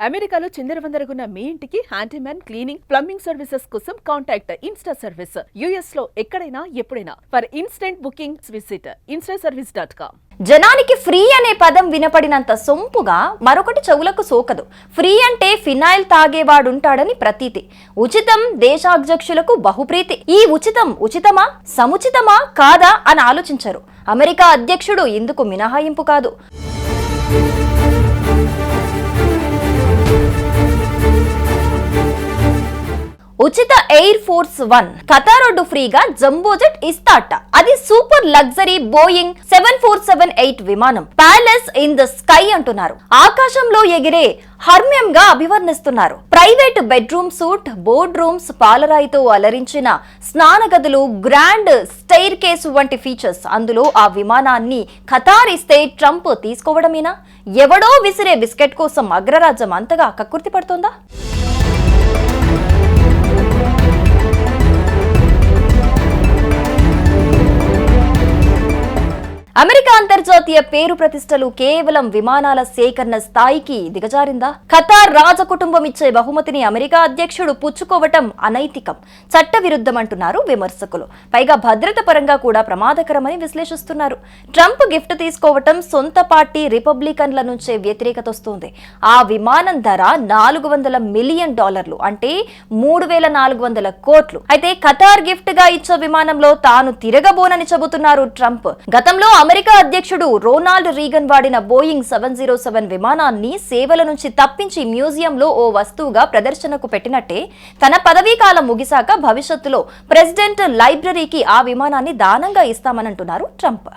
అమెరికాలో చిందరవందరగున్న మీ ఇంటికి handyman cleaning plumbing services కోసం కాంటాక్ట్ ఇన్స్టా సర్వీస్. యుఎస్ లో ఎక్కడైనా ఎప్పుడైనా for instant booking visit instaservice.com. జనానికి ఫ్రీ అనే పదం వినపడినంత సొంపుగా మరొకటి చెవులకు సోకదు. ఫ్రీ అంటే ఫినాయిల్ తాగేవాడుంటాడని ప్రతీతి. ఉచితం దేశాధ్యక్షులకు బహుప్రీతి. ఈ ఉచితం ఉచితమా సముచితమా కాదా అని ఆలోచించరు. అమెరికా అధ్యక్షుడు ఇందుకు మినహాయింపు కాదు. ఉచిత ఎయిర్ ఫోర్స్ 1 ఖతారోడ్డు ఫ్రీగా జంబోజెట్ ఇస్తాట. అది సూపర్ లగ్జరీ బోయింగ్ 747-8 విమానం. ప్యాలెస్ ఇన్ ద స్కై అంటున్నారు. ఆకాశంలో ఎగిరే హర్మ్యంగా అభివర్ణిస్తున్నారు. Private bedroom suite, board rooms, పాలరాయితో అలరించిన స్నాన గదులు, గ్రాండ్ స్టైర్ కేసు వంటి ఫీచర్స్. అందులో ఆ విమానాన్ని ఖతార్ ఇస్తే ట్రంప్ తీసుకోవడమేనా? ఎవడో విసిరే బిస్కెట్ కోసం అగ్రరాజ్యం అంతగా కక్కుర్తి పడుతోందా? అమెరికా అంతర్జాతీయ పేరు ప్రతిష్టలు కేవలం విమానాల సేకరణ స్థాయికి దిగజారిందా? ఖతార్ రాజకుటుంబం ఇచ్చే బహుమతిని అమెరికా అధ్యక్షుడు పుచ్చుకోవటం అనైతికం, చట్టవిరుద్ధమంటున్నారు విమర్శకులు. పైగా భద్రత పరంగా కూడా ప్రమాదకరమని విశ్లేషిస్తున్నారు. ట్రంప్ గిఫ్ట్ తీసుకోవటం సొంత పార్టీ రిపబ్లికన్ల నుంచే వ్యతిరేకత వస్తోంది. ఆ విమానం ధర $400 మిలియన్, అంటే 3,400 కోట్లు. అయితే ఖతార్ గిఫ్ట్ గా ఇచ్చే విమానంలో తాను తిరగబోనని చెబుతున్నారు ట్రంప్. గతంలో అమెరికా అధ్యక్షుడు రోనాల్డ్ రీగన్ వాడిన బోయింగ్ 707 విమానాన్ని సేవల నుంచి తప్పించి మ్యూజియంలో ఓ వస్తువుగా ప్రదర్శనకు పెట్టినట్టే తన పదవీ కాలం ముగిశాక భవిష్యత్తులో ప్రెసిడెంట్ లైబ్రరీకి ఆ విమానాన్ని దానంగా ఇస్తామనంటున్నారు ట్రంప్.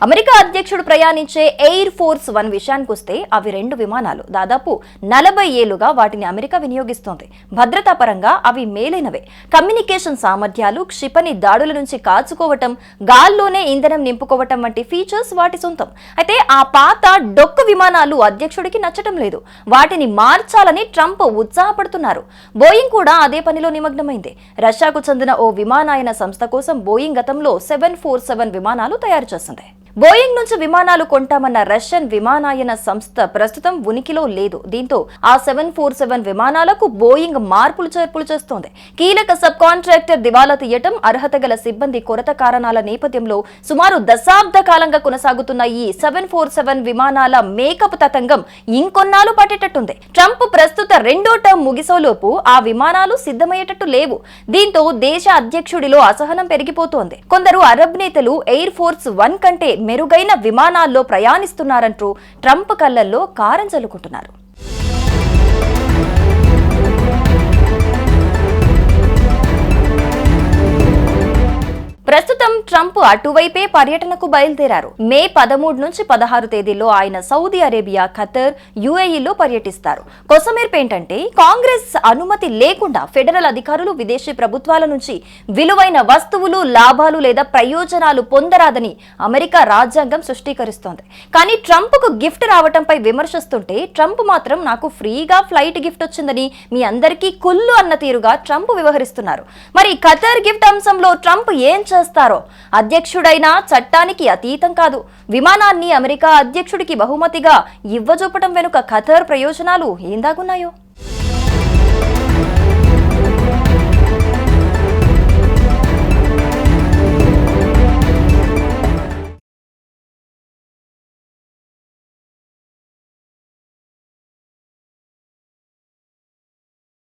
అమెరికా అధ్యక్షుడు ప్రయాణించే ఎయిర్ ఫోర్స్ 1 విషయానికొస్తే అవి 2 విమానాలు. దాదాపు 40 ఏళ్లుగా వాటిని అమెరికా వినియోగిస్తోంది. భద్రతా పరంగా అవి మేలైనవే. కమ్యూనికేషన్ సామర్థ్యాలు, క్షిపణి దాడుల నుంచి కాచుకోవటం, గాల్లోనే ఇంధనం నింపుకోవటం వంటి ఫీచర్స్ వాటి సొంతం. అయితే ఆ పాత డొక్కు విమానాలు అధ్యక్షుడికి నచ్చటం లేదు. వాటిని మార్చాలని ట్రంప్ ఉత్సాహపడుతున్నారు. బోయింగ్ కూడా అదే పనిలో నిమగ్నమైంది. రష్యాకు చెందిన ఓ విమానయాన సంస్థ కోసం బోయింగ్ గతంలో 747 విమానాలు తయారు చేసింది. బోయింగ్ నుంచి విమానాలు కొంటామన్న రష్యన్ విమానయాన సంస్థ ప్రస్తుతం ఉనికిలో లేదు. దీంతో ఆ 747 విమానాలకు బోయింగ్ మార్పులు చేర్పులు చేస్తోంది. కీలక సబ్ కాంట్రాక్టర్ దివాలా తీయటం, అర్హత గల సిబ్బంది కొరత కారణాల నేపథ్యంలో సుమారు దశాబ్ద కాలంగా కొనసాగుతున్న ఈ 747 విమానాల మేకప్ తతంగం ఇంకొన్నాళ్ళు పట్టేటట్టుంది. ట్రంప్ ప్రస్తుత 2వ టర్మ్ ముగిసోలోపు ఆ విమానాలు సిద్ధమయ్యేటట్టు లేవు. దీంతో దేశ అధ్యక్షుడిలో అసహనం పెరిగిపోతోంది. కొందరు అరబ్ నేతలు ఎయిర్ ఫోర్స్ 1 కంటే మెరుగైన విమానాల్లో ప్రయాణిస్తున్నారంటూ ట్రంప్ కళ్ళల్లో కారం చల్లుకుంటున్నారు. ప్రస్తుతం ట్రంప్ అటువైపే పర్యటనకు బయలుదేరారు. మే 13 నుంచి 16 తేదీల్లో ఆయన సౌదీ అరేబియా, ఖతర్, యుఏఈలో పర్యటిస్తారు. కొసమెరుపు ఏంటంటే కాంగ్రెస్ అనుమతి లేకుండా ఫెడరల్ అధికారులు విదేశీ ప్రభుత్వాల నుంచి విలువైన వస్తువులు, లాభాలు లేదా ప్రయోజనాలు పొందరాదని అమెరికా రాజ్యాంగం సృష్టీకరిస్తోంది. కానీ ట్రంప్కు గిఫ్ట్ రావటంపై విమర్శిస్తుంటే ట్రంప్ మాత్రం నాకు ఫ్రీగా ఫ్లైట్ గిఫ్ట్ వచ్చిందని మీ అందరికీ కుల్లు అన్న తీరుగా ట్రంప్ వ్యవహరిస్తున్నారు. మరి ఖతర్ గిఫ్ట్ అంశంలో ట్రంప్ ఏం చేస్తారో? అధ్యక్షుడైనా చట్టానికి అతీతం కాదు. విమానాన్ని అమెరికా అధ్యక్షుడికి బహుమతిగా ఇవ్వజూపటం వెనుక ఖతర్ ప్రయోజనాలు ఏం దాగున్నాయో?